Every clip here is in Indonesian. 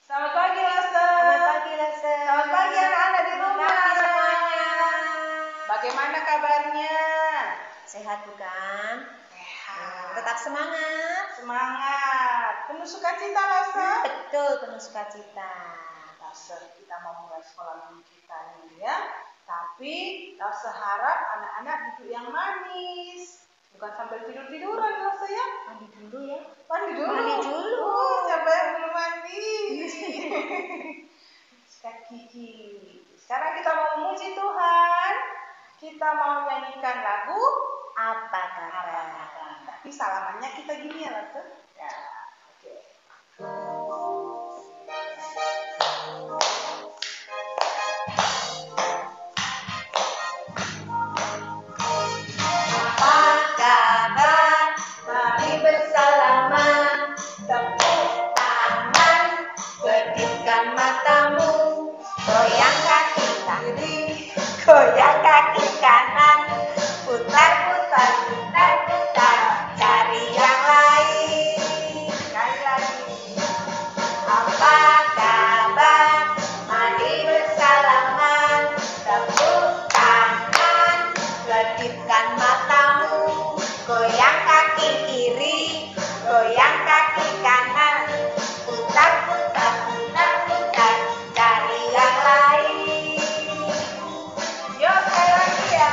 Selamat pagi, Lase. Selamat pagi, Lase. Selamat pagi anak-anak di rumah. Selamat pagi semuanya. Bagaimana kabarnya? Sehat bukan? Sehat. Tetap semangat. Semangat. Penuh sukacita, Lase. Betul, penuh sukacita. Lase, kita mau mulai sekolah minggu kita nih ya. Tapi Lase harap anak-anak duduk yang manis. Bukan sambil tidur-tiduran, Lase ya. Mandi dulu ya. Mandi dulu. Mandi dulu. Siapa yang belum mandi? Sikat gigi. Sekarang kita mau memuji Tuhan. Kita mau nyanyikan lagu Apa kabar? Tapi salamannya kita gini ya, Lase. Ya, oke. Apa kabar? Mari bersalaman. Tepuk tangan, kedipkan matamu. Goyang kaki kiri, goyang kaki kanan. Putar, putar, putar, putar. Cari yang lain. Sekali lagi. Apa kabar? Mari bersalaman. Tepuk tangan, kedipkan matamu. Goyang kaki kiri, goyang kaki kanan. Putar, putar, putar, putar. Cari yang lain. Yuk, sekali lagi ya.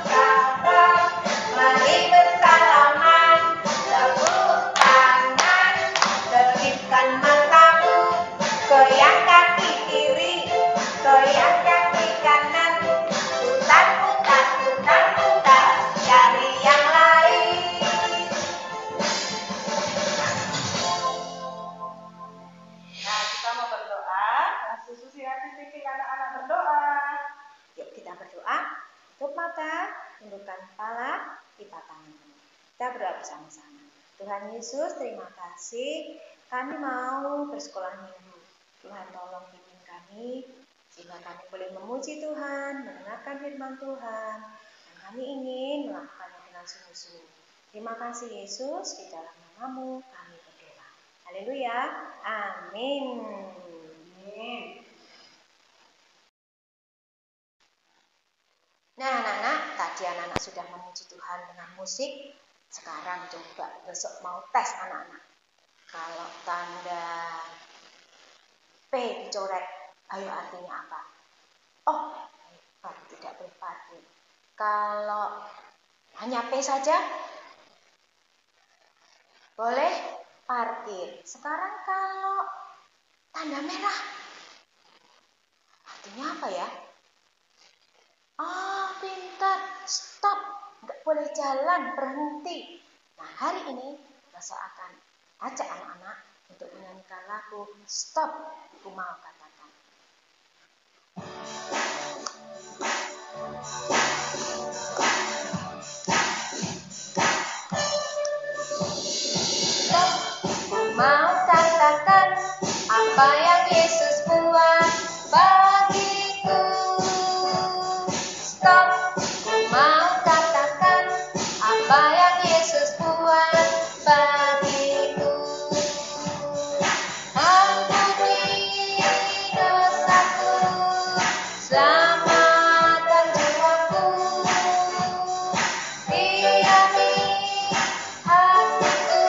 Kabar, mari bersalaman. Tepuk tangan, kedipkan matamu. Goyang kaki kiri, goyang kaki kanan. Putar, putar, putar, putar. Cari yang lain. Nah, kita mau berdoa. Langsung Susi hati pikir anak-anak berdoa. Yuk kita berdoa. Tutup mata, tundukkan kepala, lipat tangan. Kita berdoa bersama-sama. Tuhan Yesus, terima kasih. Kami mau bersekolah minggu. Tuhan tolong bimbing kami, sehingga kami boleh memuji Tuhan, mendengarkan firman Tuhan, dan kami ingin melakukannya dengan sungguh-sungguh. Terima kasih Yesus, di dalam nama-Mu kami berdoa. Haleluya. Amin. Amin. Nah, anak-anak, tadi anak-anak sudah memuji Tuhan dengan musik. Sekarang coba besok mau tes anak-anak. Kalau tanda P dicoret, ayo artinya apa? Oh, tidak boleh parkir. Kalau hanya P saja, boleh parkir. Sekarang kalau tanda merah, artinya apa ya? Pintar, stop, nggak boleh jalan, berhenti. Nah, hari ini saya akan ajak anak-anak untuk menyanyikan lagu Stop, Ku Mau Katakan. Stop, ku mau katakan apa yang Yesus buat bagiku. Stop, ku mau katakan apa yang Yesus buat bagiku. Ampuni dosaku, selamatkan jiwaku. Diami hatiku,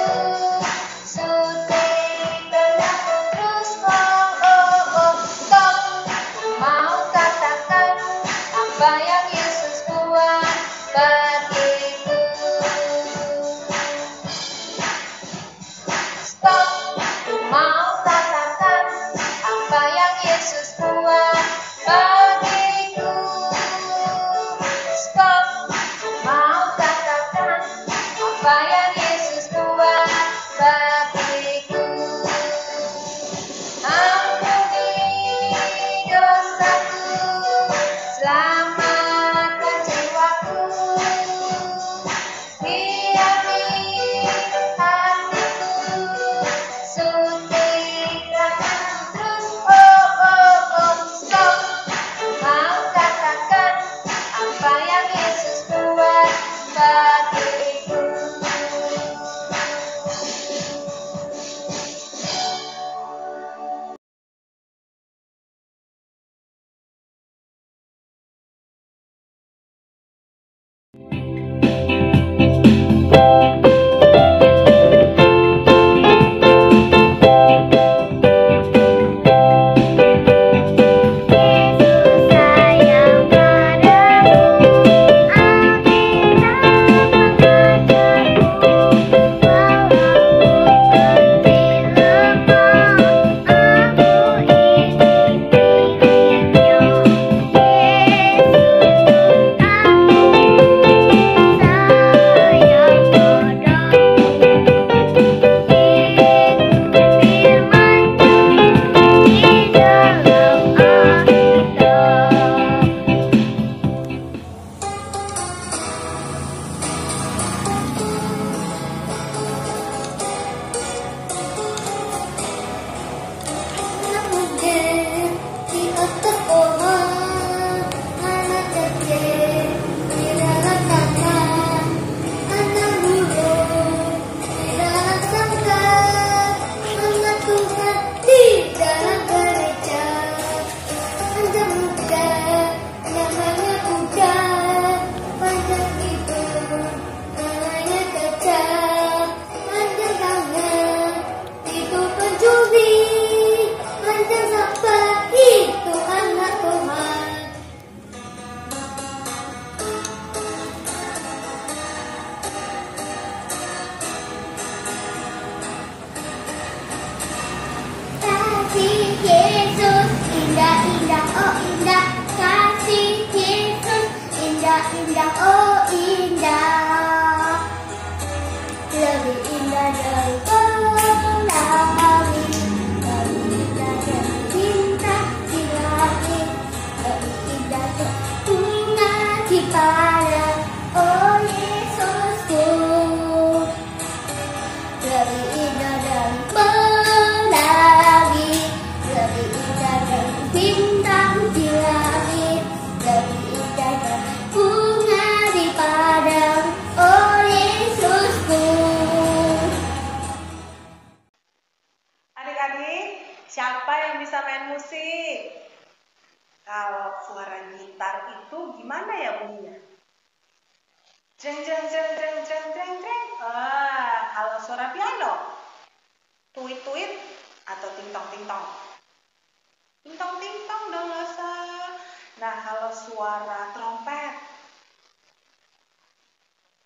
suntik dalam terus oh, oh, bunyinya? Jeng jeng jeng jeng jeng jeng jeng. Kalau suara piano, tuit tuit atau ting tong ting tong. Ting tong dong Rosa. Nah, kalau suara trompet,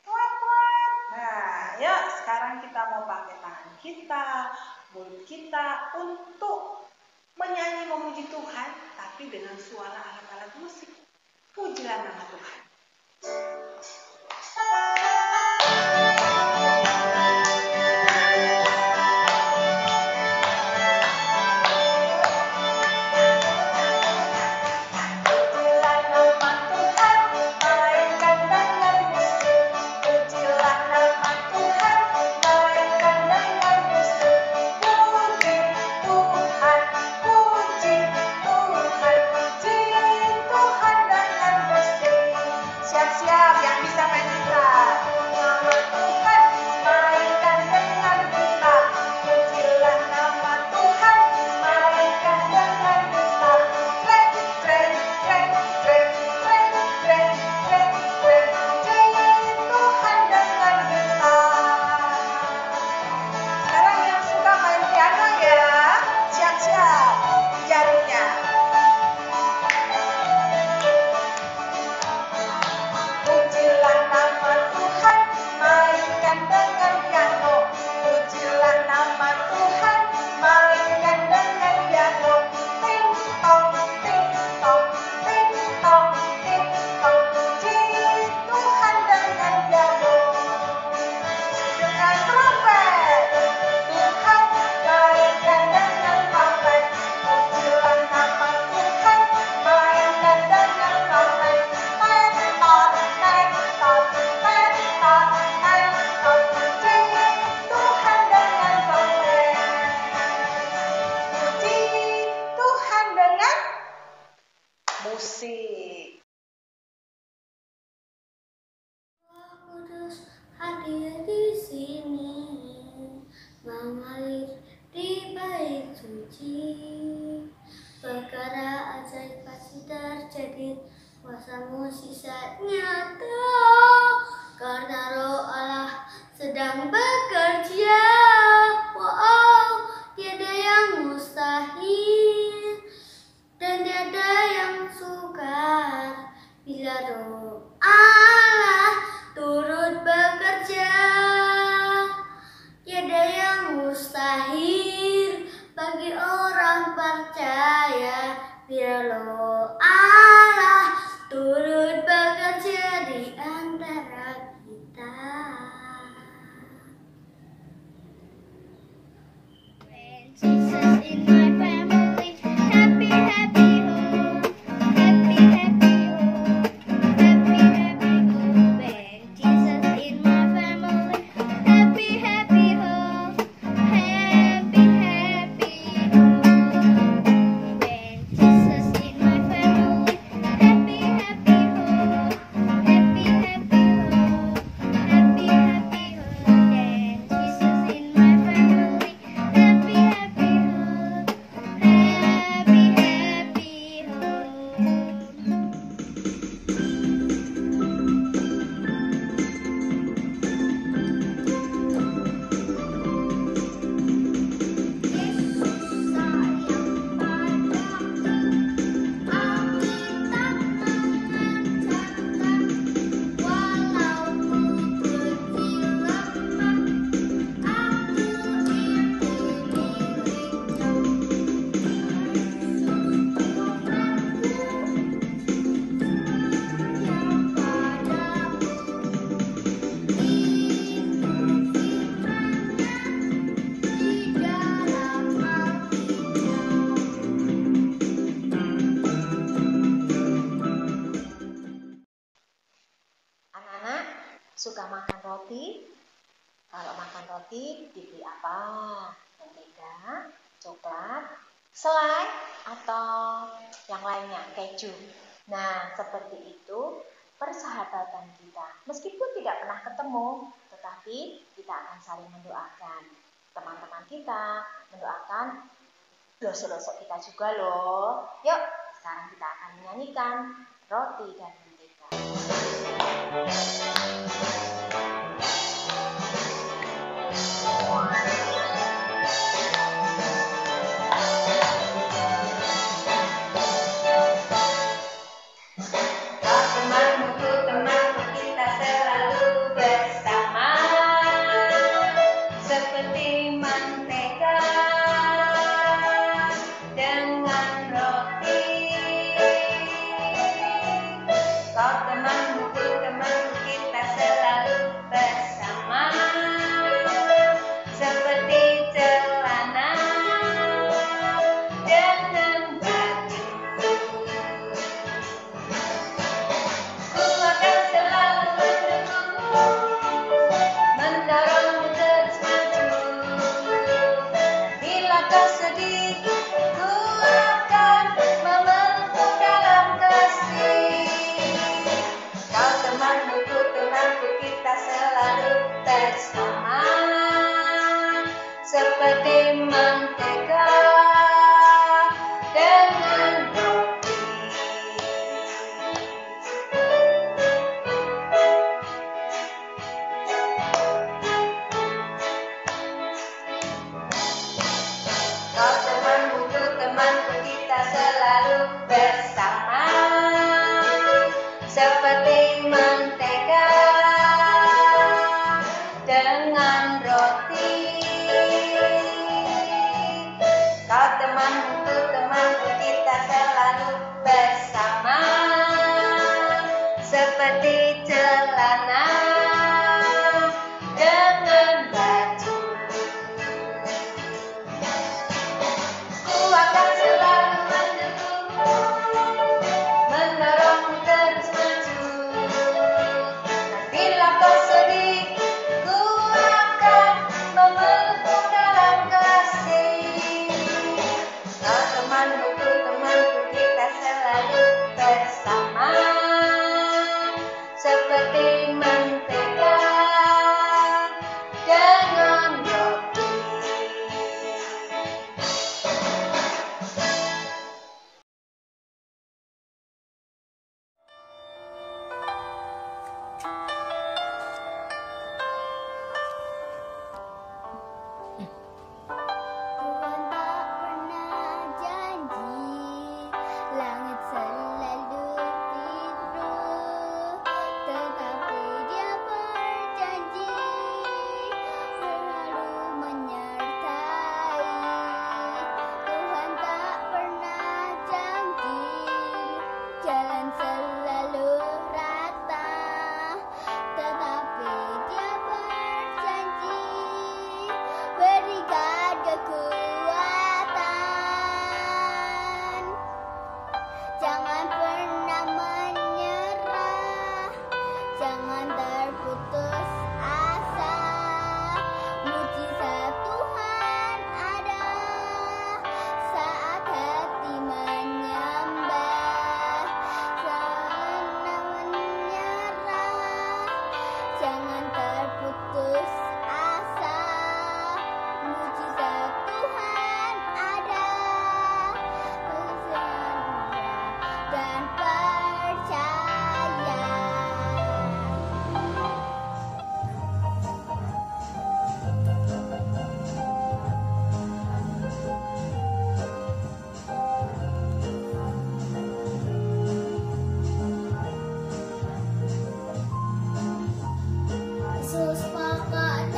kuat kuat. Nah, yuk sekarang kita mau pakai tangan kita, mulut kita untuk menyanyi memuji Tuhan, tapi dengan suara alat-alat musik. Pujilah nama Tuhan. Musik. Kudus hadir di sini, mengalir di bait suci. Perkara ajaib pasti terjadi, kuasa mukjizat nyata. Karena Roh Allah sedang bekerja. Wow, tiada yang mustahil dan tiada yang sukar bila Roh Allah turut bekerja. Tiada yang mustahil bagi orang percaya bila Roh Allah turut bekerja di antara kita. When Jesus in my family, happy happy home, happy happy home, happy happy home. When Jesus in my family, happy happy home, happy happy home. When Jesus in my family, happy happy home, happy happy home, happy happy home. When Jesus in my family, happy happy home, happy happy home. Yesus sayang padaku, Alkitab mengajarkan, walaupun kecil lemah, aku itu miliknya. Yesus Tuhanku, sayang padaku, itu firman-Nya di dalam Anak-anak suka makan roti? Kalau makan roti dibeli apa? Mentega, coklat, selai, atau yang lainnya, keju. Nah, seperti itu persahabatan kita. Meskipun tidak pernah ketemu, tetapi kita akan saling mendoakan. Teman-teman kita mendoakan dosa-dosa kita juga loh. Yuk, sekarang kita akan menyanyikan roti dan mentega. Kau temanku, temanku, kita selalu bersama, seperti mentega dengan roti. Kau temanku, temanku, kita selalu bersama, seperti celana dengan baju. Ku akan selalu mendukungmu, mendorongmu terus maju. Bila kau sedih, ku akan memelukmu dalam kasih. Kau temanku, temanku, kita selalu bersama, seperti mentega dengan roti. Kau temanku, temanku, kita selalu bersama, seperti mentega dengan roti. Kau temanku, temanku, kita selalu bersama, seperti celana dengan baju. Ku akan selalu mendukungmu, mendorongmu terus maju. Dan bila kau sedih, ku akan memelukmu dalam kasih. Kau temanku, temanku, kita selalu bersama, seperti mentega dengan roti. Tuhan tak pernah janji, langit selalu biru, tetapi Dia berjanji selalu menyertai. Tuhan tak pernah janji, jalan selalu rata, tetapi Dia berjanji berikan kekuatan. Jangan pernah menyerah, jangan terputus asa. Mujizat Tuhan ada saat hati menyembah. Jangan menyerah, jangan terputus asa. Mujizat Tuhan ada, dan percaya. Yesus pakai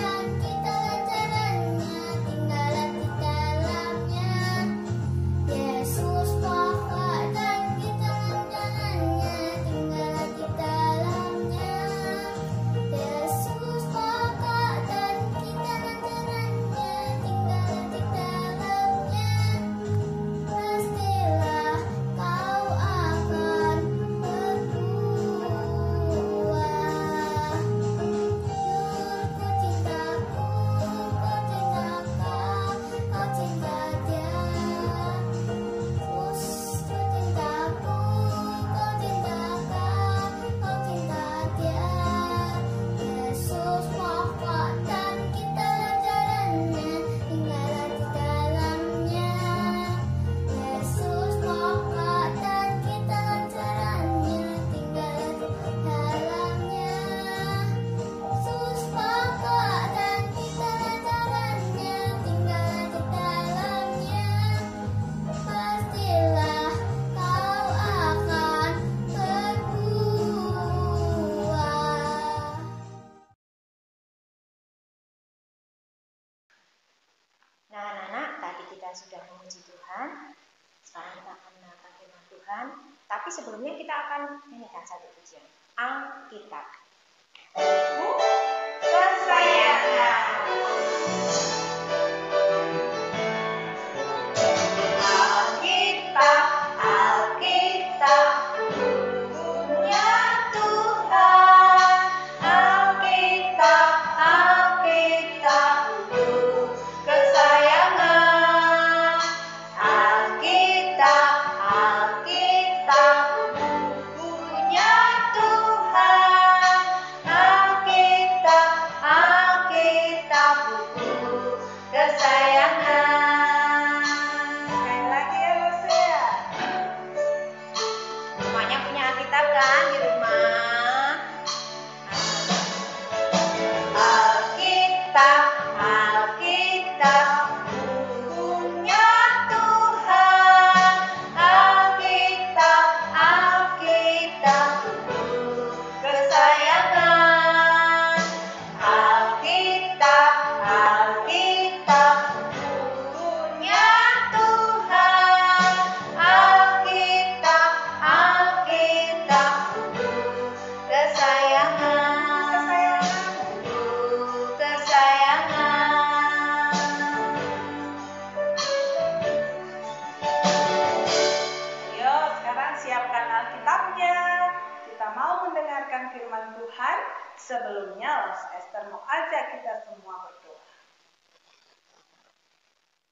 sudah memuji Tuhan. Sekarang kita akan mendengarkan firman Tuhan. Tapi sebelumnya kita akan nyanyikan satu pujian. Alkitab. Kesayangan. Alkitab, Alkitab, bukunya Tuhan. Alkitab, Alkitab, buku kesayangan. Alkitab, Alkitab, bukunya Tuhan. Alkitab, Alkitab, buku kesayangan. Sekali lagi ya Lucia. Semuanya punya Alkitab kan di rumah? Alkitab, Alkitab, bukunya Tuhan. Alkitab, Alkitab, buku kesayangan. Alkitab, Alkitab, bukunya Tuhan. Alkitab, Alkitab, buku kesayangan. Buku kesayangan. Ayo sekarang siapkan Alkitabnya. Kita mau mendengarkan firman Tuhan. Sebelumnya Esther mau ajak kita semua berdoa.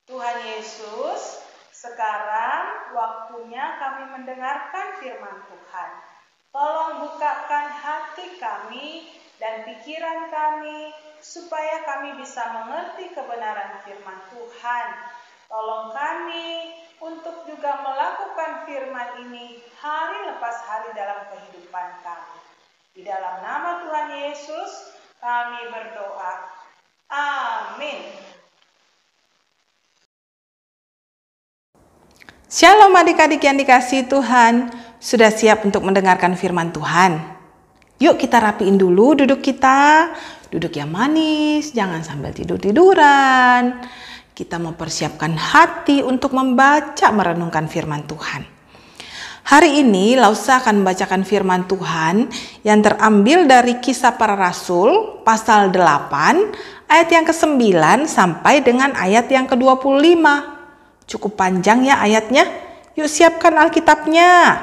Tuhan Yesus, sekarang waktunya kami mendengarkan firman Tuhan. Tolong bukakan hati kami dan pikiran kami supaya kami bisa mengerti kebenaran firman Tuhan. Tolong kami untuk juga melakukan firman ini hari lepas hari dalam kehidupan kami. Di dalam nama Tuhan Yesus kami berdoa. Amin. Shalom adik-adik yang dikasihi Tuhan. Sudah siap untuk mendengarkan firman Tuhan? Yuk kita rapiin dulu duduk kita. Duduk yang manis, jangan sambil tidur-tiduran. Kita mau persiapkan hati untuk membaca merenungkan firman Tuhan. Hari ini Lausa akan membacakan firman Tuhan yang terambil dari Kisah Para Rasul pasal 8 ayat yang ke-9 sampai dengan ayat yang ke-25. Cukup panjang ya ayatnya. Yuk siapkan Alkitabnya.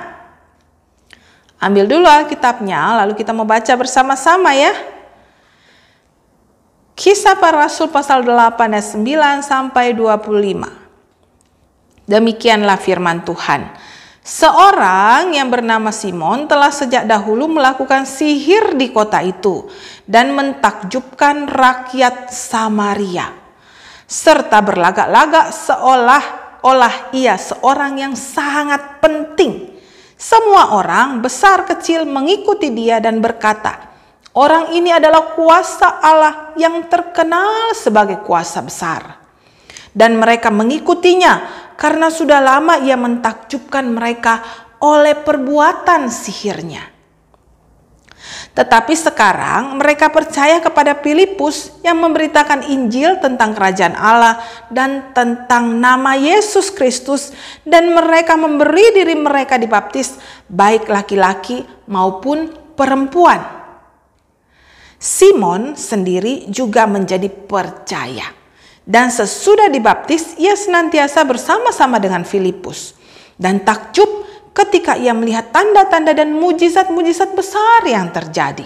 Ambil dulu Alkitabnya lalu kita mau baca bersama-sama ya. Kisah Para Rasul pasal 8 ayat 9 sampai 25. Demikianlah firman Tuhan. Seorang yang bernama Simon telah sejak dahulu melakukan sihir di kota itu dan mentakjubkan rakyat Samaria, serta berlagak-lagak seolah-olah ia seorang yang sangat penting. Semua orang besar kecil mengikuti dia dan berkata, orang ini adalah kuasa Allah yang terkenal sebagai kuasa besar. Dan mereka mengikutinya karena sudah lama ia mentakjubkan mereka oleh perbuatan sihirnya. Tetapi sekarang mereka percaya kepada Filipus yang memberitakan Injil tentang kerajaan Allah dan tentang nama Yesus Kristus, dan mereka memberi diri mereka dibaptis baik laki-laki maupun perempuan. Simon sendiri juga menjadi percaya. Dan sesudah dibaptis, ia senantiasa bersama-sama dengan Filipus. Dan takjub ketika ia melihat tanda-tanda dan mujizat-mujizat besar yang terjadi.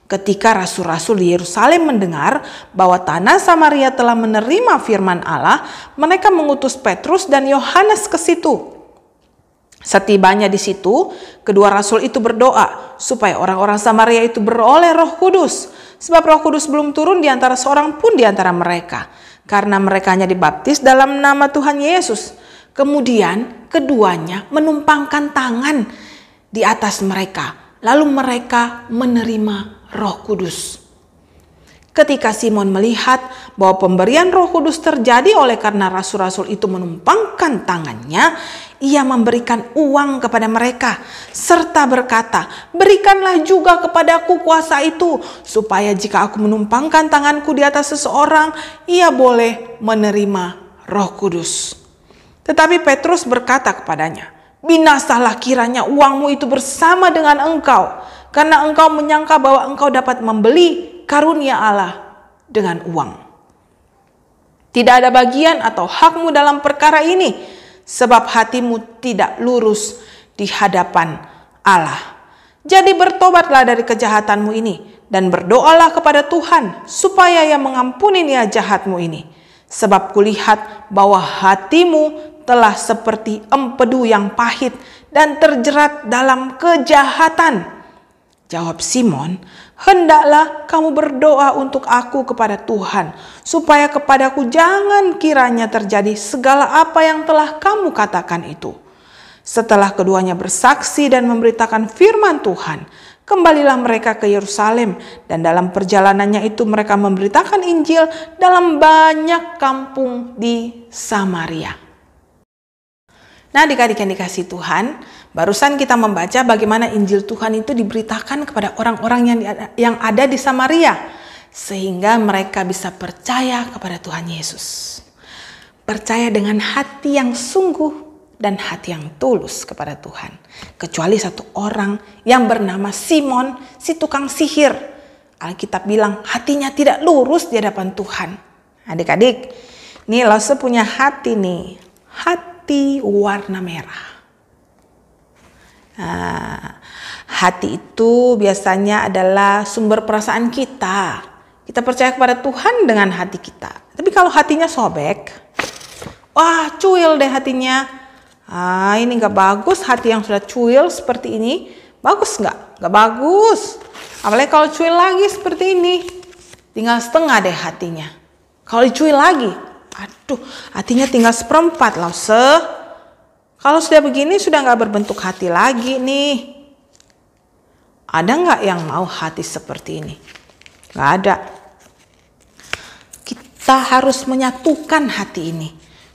Ketika rasul-rasul di Yerusalem mendengar bahwa tanah Samaria telah menerima firman Allah, mereka mengutus Petrus dan Yohanes ke situ. Setibanya di situ, kedua rasul itu berdoa supaya orang-orang Samaria itu beroleh Roh Kudus. Sebab Roh Kudus belum turun di antara seorang pun di antara mereka. Karena mereka hanya dibaptis dalam nama Tuhan Yesus. Kemudian keduanya menumpangkan tangan di atas mereka. Lalu mereka menerima Roh Kudus. Ketika Simon melihat bahwa pemberian Roh Kudus terjadi oleh karena rasul-rasul itu menumpangkan tangannya, ia memberikan uang kepada mereka serta berkata, "Berikanlah juga kepadaku kuasa itu, supaya jika aku menumpangkan tanganku di atas seseorang, ia boleh menerima Roh Kudus. Tetapi Petrus berkata kepadanya, "Binasalah kiranya uangmu itu bersama dengan engkau, karena engkau menyangka bahwa engkau dapat membeli karunia Allah dengan uang. Tidak ada bagian atau hakmu dalam perkara ini, sebab hatimu tidak lurus di hadapan Allah. Jadi bertobatlah dari kejahatanmu ini, dan berdoalah kepada Tuhan, supaya Ia mengampuni niat jahatmu ini. Sebab kulihat bahwa hatimu telah seperti empedu yang pahit dan terjerat dalam kejahatan." Jawab Simon, "Hendaklah kamu berdoa untuk aku kepada Tuhan, supaya kepadaku jangan kiranya terjadi segala apa yang telah kamu katakan itu." Setelah keduanya bersaksi dan memberitakan firman Tuhan, kembalilah mereka ke Yerusalem, dan dalam perjalanannya itu mereka memberitakan Injil dalam banyak kampung di Samaria. Nah, adik-adik yang dikasihi Tuhan, barusan kita membaca bagaimana Injil Tuhan itu diberitakan kepada orang-orang yang ada di Samaria, sehingga mereka bisa percaya kepada Tuhan Yesus. Percaya dengan hati yang sungguh dan hati yang tulus kepada Tuhan. Kecuali satu orang yang bernama Simon, si tukang sihir. Alkitab bilang hatinya tidak lurus di hadapan Tuhan. Adik-adik, nih Lause punya hati nih. Hati warna merah. Nah, hati itu biasanya adalah sumber perasaan kita. Kita percaya kepada Tuhan dengan hati kita. Tapi kalau hatinya sobek, wah cuil deh hatinya. Ini gak bagus, hati yang sudah cuil seperti ini. Bagus gak? Gak bagus. Apalagi kalau cuil lagi seperti ini. Tinggal setengah deh hatinya. Kalau dicuil lagi, aduh, hatinya tinggal seperempat Lause. Kalau sudah begini sudah gak berbentuk hati lagi nih. Ada gak yang mau hati seperti ini? Gak ada. Kita harus menyatukan hati ini,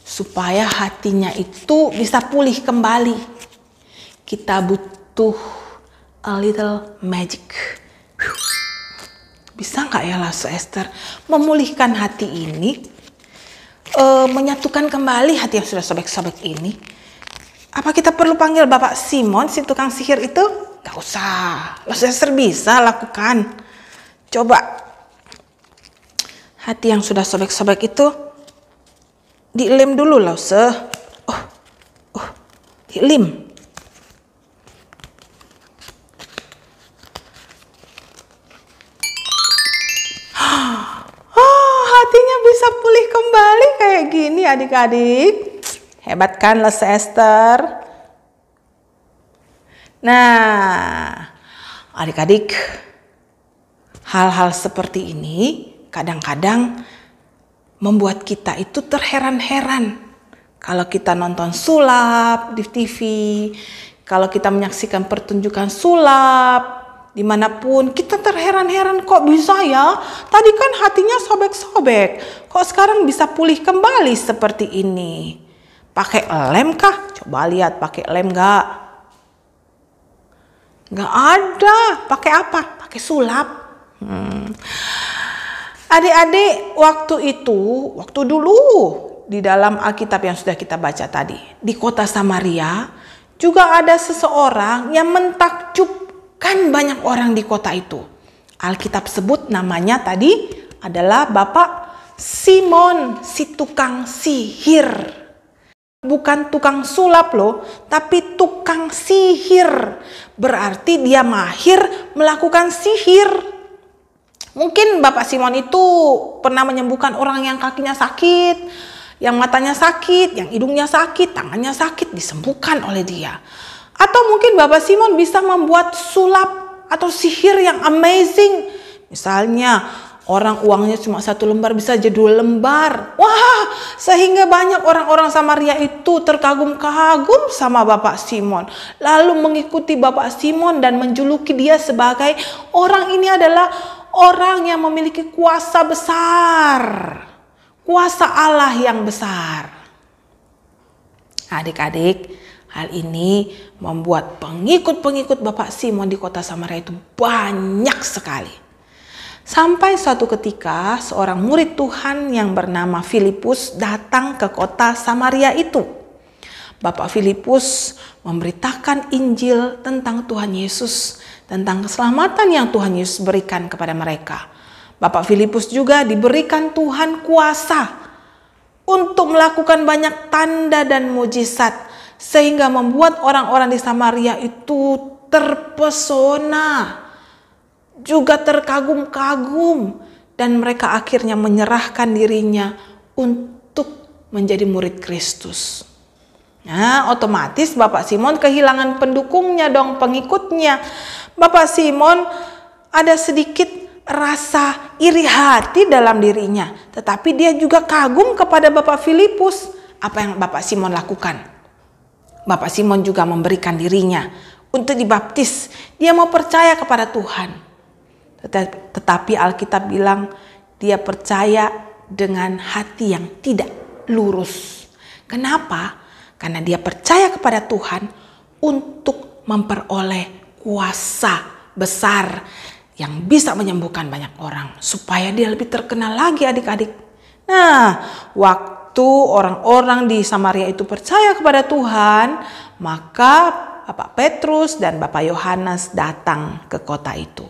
supaya hatinya itu bisa pulih kembali. Kita butuh a little magic. Bisa gak ya Lause Esther memulihkan hati ini? Menyatukan kembali hati yang sudah sobek-sobek ini? Apa kita perlu panggil Bapak Simon, si tukang sihir itu? Gak usah. Lause Esther bisa lakukan. Coba. Hati yang sudah sobek-sobek itu dilem dulu Lause. Dilem. Hatinya bisa pulih kembali kayak gini adik-adik. Hebat kan Lause Esther? Nah, adik-adik, hal-hal seperti ini kadang-kadang membuat kita itu terheran-heran. Kalau kita nonton sulap di TV, kalau kita menyaksikan pertunjukan sulap, dimanapun kita terheran-heran, kok bisa ya? Tadi kan hatinya sobek-sobek, kok sekarang bisa pulih kembali seperti ini? Pakai lem kah? Coba lihat pakai lem gak? Gak ada. Pakai apa? Pakai sulap. Adik-adik, waktu dulu di dalam Alkitab yang sudah kita baca tadi, di kota Samaria juga ada seseorang yang mentakjubkan banyak orang di kota itu. Alkitab sebut namanya tadi adalah Bapak Simon, si tukang sihir. Bukan tukang sulap loh, tapi tukang sihir. Berarti dia mahir melakukan sihir. Mungkin Bapak Simon itu pernah menyembuhkan orang yang kakinya sakit, yang matanya sakit, yang hidungnya sakit, tangannya sakit, disembuhkan oleh dia. Atau mungkin Bapak Simon bisa membuat sulap atau sihir yang amazing. Misalnya orang uangnya cuma 1 lembar bisa jadi 2 lembar. Wah, sehingga banyak orang-orang Samaria itu terkagum-kagum sama Bapak Simon. Lalu mengikuti Bapak Simon dan menjuluki dia sebagai orang ini adalah orang yang memiliki kuasa besar. Kuasa Allah yang besar. Adik-adik, hal ini membuat pengikut-pengikut Bapak Simon di kota Samaria itu banyak sekali. Sampai suatu ketika seorang murid Tuhan yang bernama Filipus datang ke kota Samaria itu. Bapak Filipus memberitakan Injil tentang Tuhan Yesus, tentang keselamatan yang Tuhan Yesus berikan kepada mereka. Bapak Filipus juga diberikan Tuhan kuasa untuk melakukan banyak tanda dan mujizat, sehingga membuat orang-orang di Samaria itu terpesona, juga terkagum-kagum, dan mereka akhirnya menyerahkan dirinya untuk menjadi murid Kristus. Nah, otomatis Bapak Simon kehilangan pendukungnya dong, pengikutnya. Bapak Simon ada sedikit rasa iri hati dalam dirinya, tetapi dia juga kagum kepada Bapak Filipus. Apa yang Bapak Simon lakukan? Bapak Simon juga memberikan dirinya untuk dibaptis. Dia mau percaya kepada Tuhan. Tetapi Alkitab bilang dia percaya dengan hati yang tidak lurus. Kenapa? Karena dia percaya kepada Tuhan untuk memperoleh kuasa besar yang bisa menyembuhkan banyak orang, supaya dia lebih terkenal lagi, adik-adik. Nah, waktu orang-orang di Samaria itu percaya kepada Tuhan, maka Bapak Petrus dan Bapak Yohanes datang ke kota itu,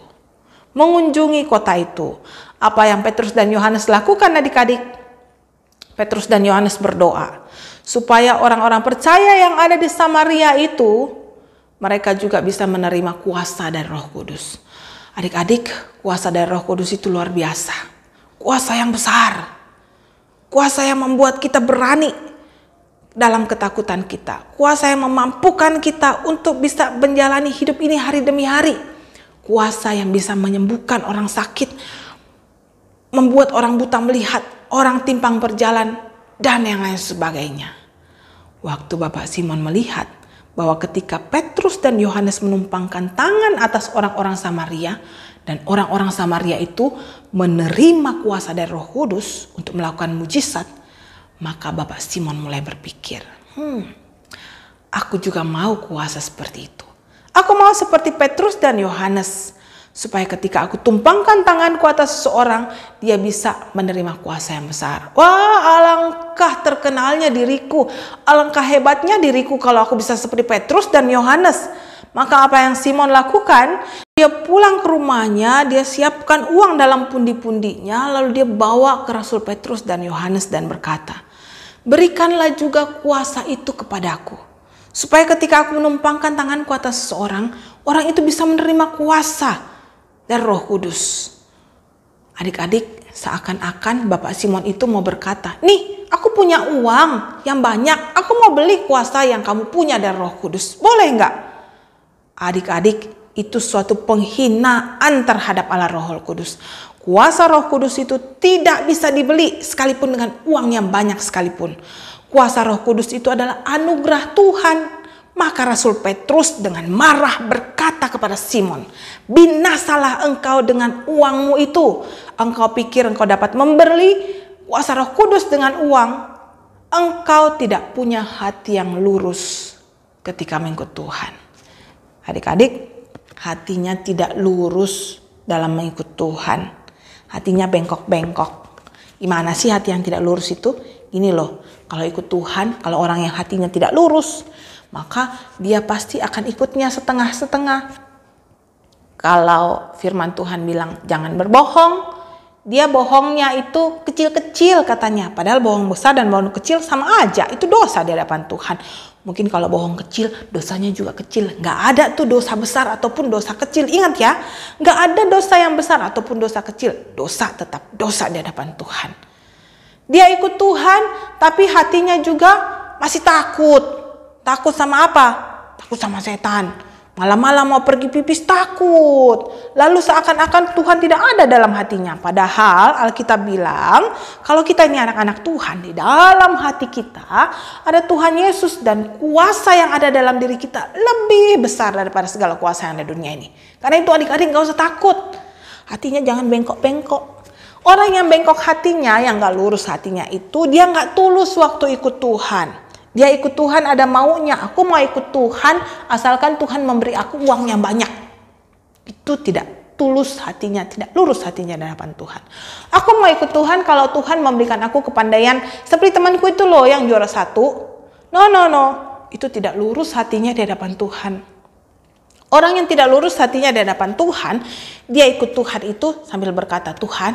mengunjungi kota itu. Apa yang Petrus dan Yohanes lakukan, adik-adik? Petrus dan Yohanes berdoa supaya orang-orang percaya yang ada di Samaria itu, mereka juga bisa menerima kuasa dari Roh Kudus. Adik-adik, kuasa dari Roh Kudus itu luar biasa. Kuasa yang besar. Kuasa yang membuat kita berani dalam ketakutan kita. Kuasa yang memampukan kita untuk bisa menjalani hidup ini hari demi hari. Kuasa yang bisa menyembuhkan orang sakit, membuat orang buta melihat, orang timpang berjalan, dan yang lain sebagainya. Waktu Bapak Simon melihat bahwa ketika Petrus dan Yohanes menumpangkan tangan atas orang-orang Samaria, dan orang-orang Samaria itu menerima kuasa dari Roh Kudus untuk melakukan mujizat, maka Bapak Simon mulai berpikir, aku juga mau kuasa seperti itu. Aku mau seperti Petrus dan Yohanes, supaya ketika aku tumpangkan tanganku atas seseorang, dia bisa menerima kuasa yang besar. Wah, alangkah terkenalnya diriku, alangkah hebatnya diriku kalau aku bisa seperti Petrus dan Yohanes. Maka apa yang Simon lakukan? Dia pulang ke rumahnya, dia siapkan uang dalam pundi-pundinya, lalu dia bawa ke Rasul Petrus dan Yohanes dan berkata, berikanlah juga kuasa itu kepadaku, supaya ketika aku menumpangkan tanganku atas seseorang, orang itu bisa menerima kuasa dari Roh Kudus. Adik-adik, seakan-akan Bapak Simon itu mau berkata, nih aku punya uang yang banyak, aku mau beli kuasa yang kamu punya dari Roh Kudus, boleh nggak? Adik-adik, itu suatu penghinaan terhadap Allah Roh Kudus. Kuasa Roh Kudus itu tidak bisa dibeli sekalipun dengan uang yang banyak sekalipun. Kuasa Roh Kudus itu adalah anugerah Tuhan. Maka Rasul Petrus dengan marah berkata kepada Simon, binasalah engkau dengan uangmu itu. Engkau pikir engkau dapat membeli kuasa Roh Kudus dengan uang. Engkau tidak punya hati yang lurus ketika mengikut Tuhan. Adik-adik, hatinya tidak lurus dalam mengikut Tuhan. Hatinya bengkok-bengkok. Gimana sih hati yang tidak lurus itu? Gini loh, kalau ikut Tuhan, kalau orang yang hatinya tidak lurus, maka dia pasti akan ikutnya setengah-setengah. Kalau firman Tuhan bilang jangan berbohong, dia bohongnya itu kecil-kecil katanya. Padahal bohong besar dan bohong kecil sama aja, itu dosa di hadapan Tuhan. Mungkin kalau bohong kecil, dosanya juga kecil. Nggak ada tuh dosa besar ataupun dosa kecil. Ingat ya, nggak ada dosa yang besar ataupun dosa kecil. Dosa tetap dosa di hadapan Tuhan. Dia ikut Tuhan, tapi hatinya juga masih takut. Takut sama apa? Takut sama setan. Malam-malam mau pergi pipis takut. Lalu seakan-akan Tuhan tidak ada dalam hatinya. Padahal Alkitab bilang kalau kita ini anak-anak Tuhan, di dalam hati kita ada Tuhan Yesus, dan kuasa yang ada dalam diri kita lebih besar daripada segala kuasa yang ada di dunia ini. Karena itu adik-adik gak usah takut. Hatinya jangan bengkok-bengkok. Orang yang bengkok hatinya, yang gak lurus hatinya itu, dia gak tulus waktu ikut Tuhan. Dia ikut Tuhan ada maunya. Aku mau ikut Tuhan asalkan Tuhan memberi aku uang yang banyak. Itu tidak tulus hatinya, tidak lurus hatinya di hadapan Tuhan. Aku mau ikut Tuhan kalau Tuhan memberikan aku kepandaian seperti temanku itu loh yang juara 1. No. Itu tidak lurus hatinya di hadapan Tuhan. Orang yang tidak lurus hatinya di hadapan Tuhan, dia ikut Tuhan itu sambil berkata, Tuhan,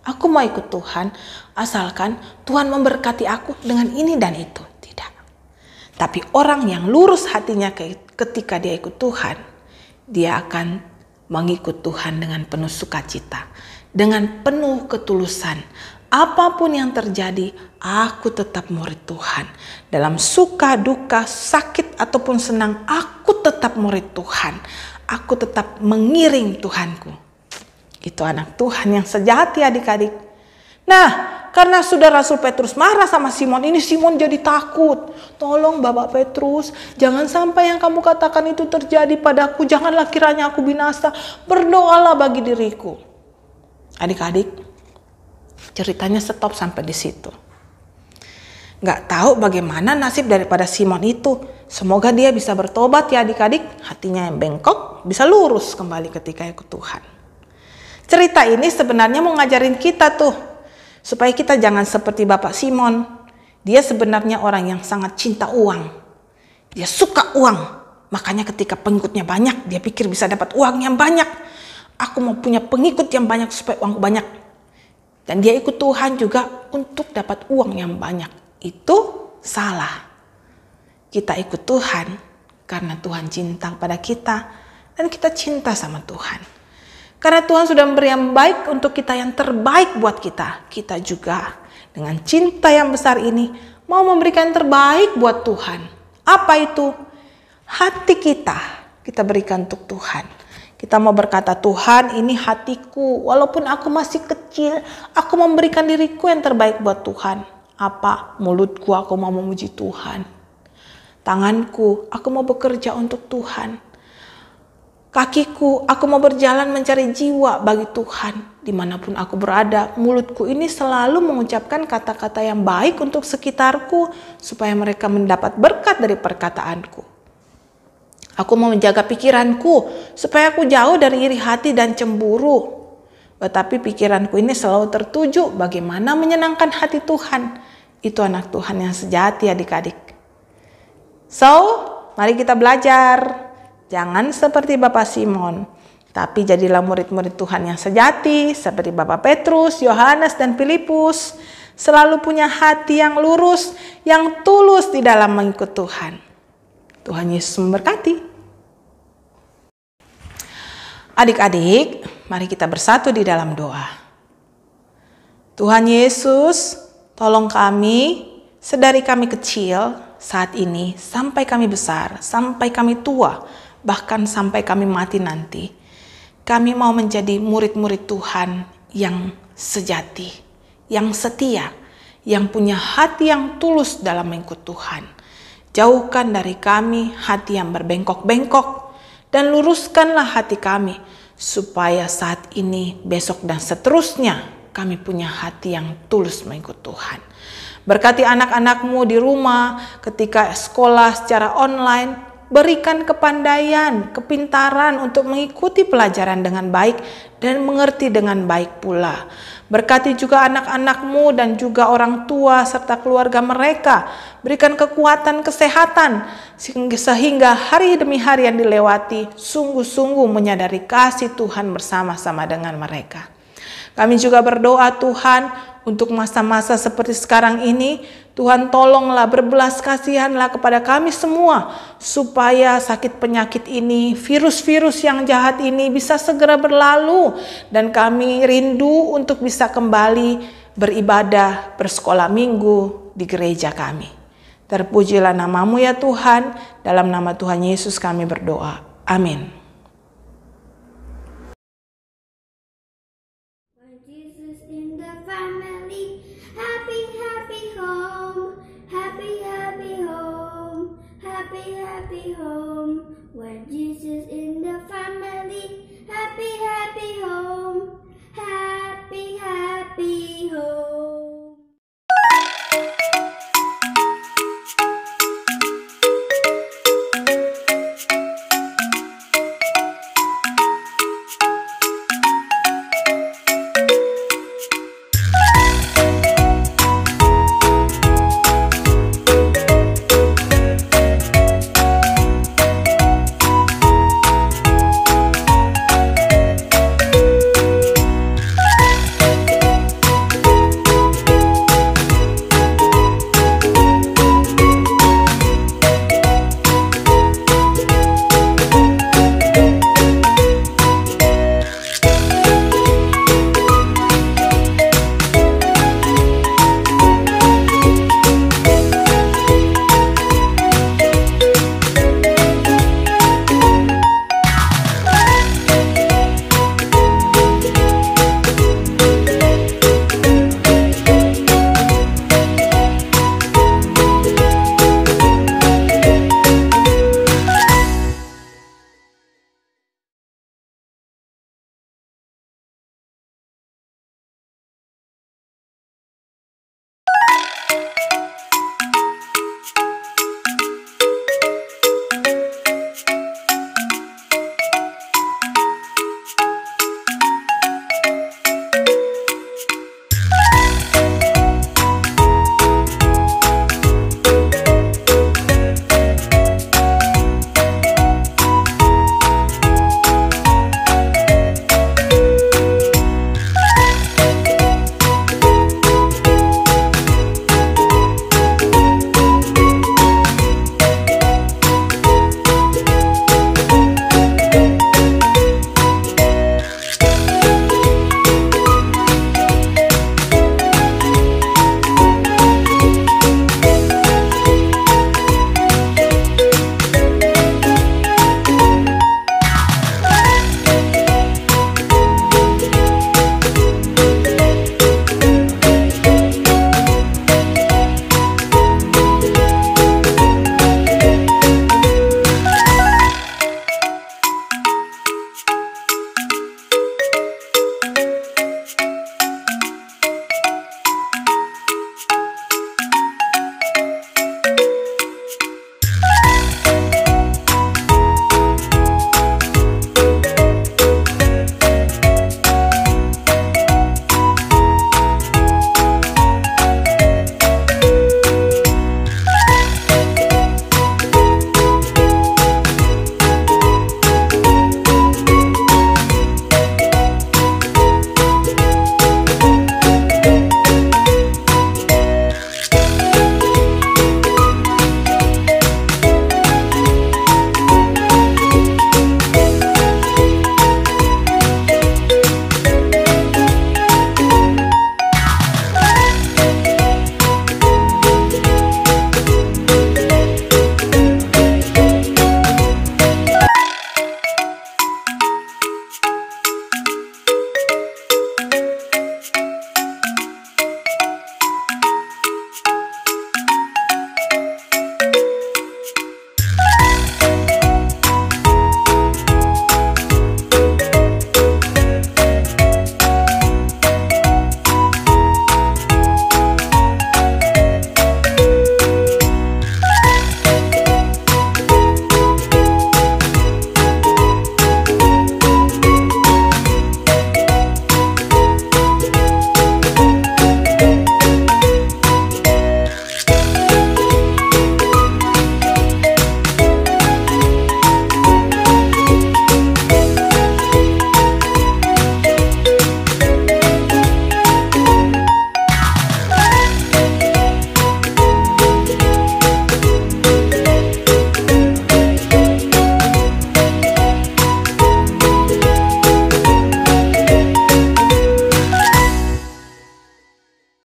aku mau ikut Tuhan asalkan Tuhan memberkati aku dengan ini dan itu. Tidak. Tapi orang yang lurus hatinya ketika dia ikut Tuhan, dia akan mengikut Tuhan dengan penuh sukacita, dengan penuh ketulusan. Apapun yang terjadi, aku tetap murid Tuhan. Dalam suka, duka, sakit ataupun senang, aku tetap murid Tuhan. Aku tetap mengiring Tuhanku. Itu anak Tuhan yang sejati, adik-adik. Nah, karena sudah Rasul Petrus marah sama Simon, ini Simon jadi takut. Tolong Bapak Petrus, jangan sampai yang kamu katakan itu terjadi padaku. Janganlah kiranya aku binasa. Berdoalah bagi diriku. Adik-adik, ceritanya stop sampai di situ. Gak tahu bagaimana nasib daripada Simon itu. Semoga dia bisa bertobat ya adik-adik. Hatinya yang bengkok bisa lurus kembali ketika ikut Tuhan. Cerita ini sebenarnya mau ngajarin kita tuh, supaya kita jangan seperti Bapak Simon. Dia sebenarnya orang yang sangat cinta uang. Dia suka uang. Makanya ketika pengikutnya banyak, dia pikir bisa dapat uang yang banyak. Aku mau punya pengikut yang banyak supaya uangku banyak. Dan dia ikut Tuhan juga untuk dapat uang yang banyak. Itu salah. Kita ikut Tuhan karena Tuhan cinta pada kita. Dan kita cinta sama Tuhan. Karena Tuhan sudah memberi yang baik untuk kita, yang terbaik buat kita. Kita juga dengan cinta yang besar ini mau memberikan yang terbaik buat Tuhan. Apa itu? Hati kita berikan untuk Tuhan. Kita mau berkata, Tuhan ini hatiku. Walaupun aku masih kecil, aku memberikan diriku yang terbaik buat Tuhan. Apa? Mulutku aku mau memuji Tuhan. Tanganku aku mau bekerja untuk Tuhan. Kakiku, aku mau berjalan mencari jiwa bagi Tuhan. Dimanapun aku berada, mulutku ini selalu mengucapkan kata-kata yang baik untuk sekitarku, supaya mereka mendapat berkat dari perkataanku. Aku mau menjaga pikiranku, supaya aku jauh dari iri hati dan cemburu. Tetapi pikiranku ini selalu tertuju bagaimana menyenangkan hati Tuhan. Itu anak Tuhan yang sejati adik-adik. So, mari kita belajar. Jangan seperti Bapak Simon, tapi jadilah murid-murid Tuhan yang sejati, seperti Bapak Petrus, Yohanes, dan Filipus. Selalu punya hati yang lurus, yang tulus di dalam mengikut Tuhan. Tuhan Yesus memberkati. Adik-adik, mari kita bersatu di dalam doa. Tuhan Yesus, tolong kami, sedari kami kecil saat ini, sampai kami besar, sampai kami tua, bahkan sampai kami mati nanti, kami mau menjadi murid-murid Tuhan yang sejati, yang setia, yang punya hati yang tulus dalam mengikut Tuhan. Jauhkan dari kami hati yang berbengkok-bengkok, dan luruskanlah hati kami, supaya saat ini, besok, dan seterusnya kami punya hati yang tulus mengikut Tuhan. Berkati anak-anakmu di rumah ketika sekolah secara online. Berikan kepandaian, kepintaran untuk mengikuti pelajaran dengan baik dan mengerti dengan baik pula. Berkati juga anak-anakmu dan juga orang tua serta keluarga mereka. Berikan kekuatan, kesehatan sehingga hari demi hari yang dilewati sungguh-sungguh menyadari kasih Tuhan bersama-sama dengan mereka. Kami juga berdoa Tuhan untuk masa-masa seperti sekarang ini, Tuhan tolonglah, berbelas kasihanlah kepada kami semua, supaya sakit penyakit ini, virus-virus yang jahat ini bisa segera berlalu, dan kami rindu untuk bisa kembali beribadah, bersekolah minggu di gereja kami. Terpujilah namamu ya Tuhan, dalam nama Tuhan Yesus kami berdoa. Amin. Happy home, when Jesus in the family, happy home.